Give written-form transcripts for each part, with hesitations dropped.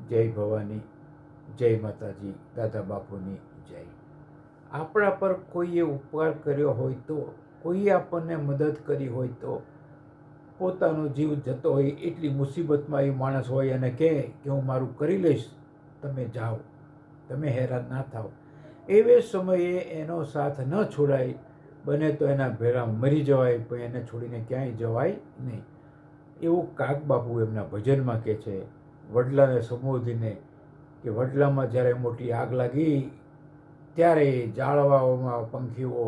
જય ભવાની, જય માતાજી, દાદા બાપુની જય. આપણા પર કોઈએ ઉપકાર કર્યો હોય તો, કોઈએ આપણને મદદ કરી હોય તો, પોતાનો જીવ જતો હોય એટલી મુસીબતમાં એ માણસ હોય અને કહે કે હું મારું કરી લઈશ, તમે જાઓ, તમે હેરાન ના થાઓ, એવે સમયે એનો સાથ ન છોડાય. બને તો એના ભેળા મરી જવાય, પણ એને છોડીને ક્યાંય જવાય નહીં. એવું કાગબાપુ એમના ભજનમાં કહે છે, વડલાને સંબોધીને, કે વડલામાં જ્યારે મોટી આગ લાગી ત્યારે ઝાડવાઓમાં પંખીઓ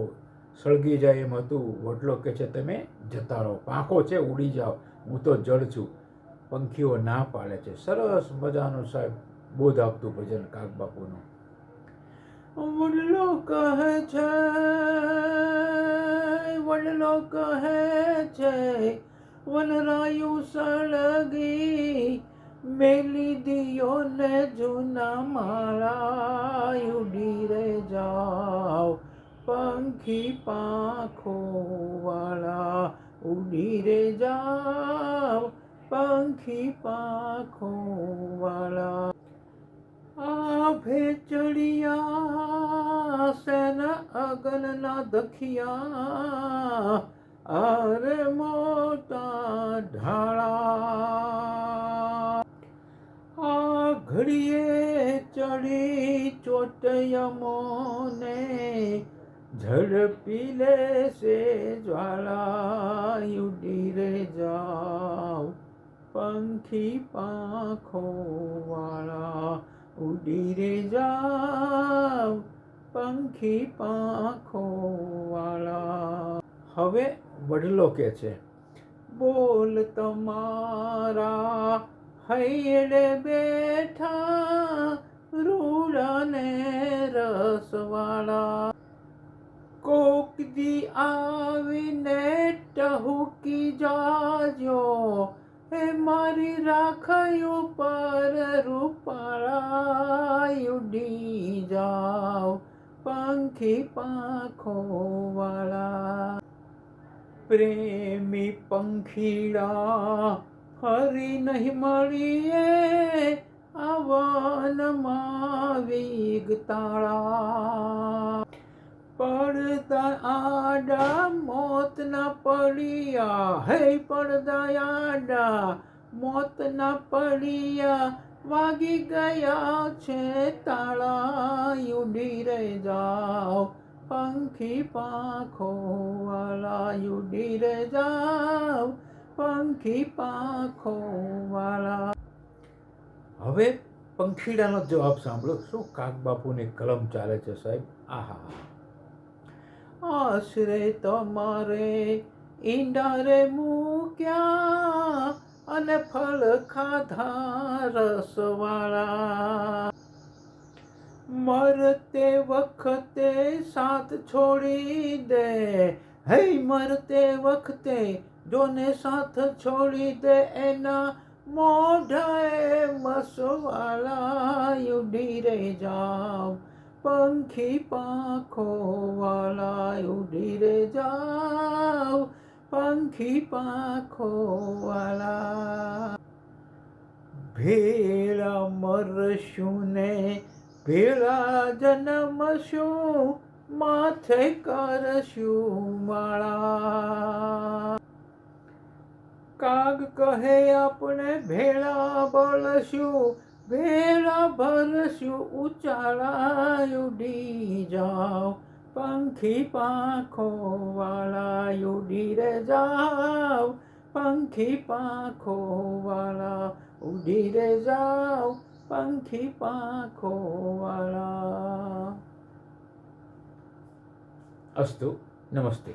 સળગી જાય એમ હતું. વડલો કહે છે તમે જતા રહો, પાંખો છે ઉડી જાઓ, હું તો જળ છું. પંખીઓ ના પાડે છે. સરસ મજાનું સાહેબ બોધ આપતું ભજન કાગબાપુનું. વડલો કહે છે, વડલો કહે છે, વનરાયું સળગી મેલી દિયો ને જૂના માળા, ઉડી રે જાઓ પંખી પાંખો વાળા, ઉડી રે જાઓ પંખી પાંખો વાળા. આભે ચડિયા સેના અગનના દખિયા, અરે મોટા ઢાળા. આ ઘડીએ ચડી ચોટયમોને, ઝડપી લેશે જ્વાળા, ઉડી રે જાઓ પંખી પાંખો વાળા, ઉડી રે જાઓ પંખી પાંખો વાળા. હવે વડલો કે છે, બોલ તમારા હૈયે બેઠા રૂડા ને રસવાળા, કોક દી આવીને ટહુકી જાજો, હે મારી રાખયો પર રૂપાળા, ઉડી જાઓ પંખી પાંખો વાળા. પ્રેમી પંખીડા ફરી નહીં મળીએ, આ વનમાં વિગતાળા. પડદા આડા મોતના પડિયા, હે પડદા આડા મોતના પડિયા, વાગી ગયા છે તાળા, ઉડી રે જાઓ પંખી પાંખો વાળા, ઉડી રે જાઓ પંખી પાંખો વાળા. હવે પંખીડાનો જવાબ સાંભળો, શું કાગબાપુની કલમ ચાલે છે સાહેબ. આહા. આશરે તમારે ઈંડારે મૂક્યા અને ફળ ખાધા રસવાળા, મરતે વખતે સાથ છોડી દે, હે મરતે વખતે જોને સાથ છોડી દે, એના મોઢાએ મસવાળા, ઉડી રે જાઓ પંખી પાંખો વાળા, ઉડી રે જાઓ પંખી પાંખો વાળા. ભેળા મરશું ને ભેળા જન્મશું, માથે કરશું માળા. કાગ કહે આપણે ભેળા બળશું, ભેળા ભરશું ઉચાળા, ઉડી જાઓ પંખી પાંખો વાળા, ઉડી રે જાઓ પંખી પાંખો વાળા, ઉડી રે જાઓ પંખી પાંખો વાળા. અસ્તુ. નમસ્તે.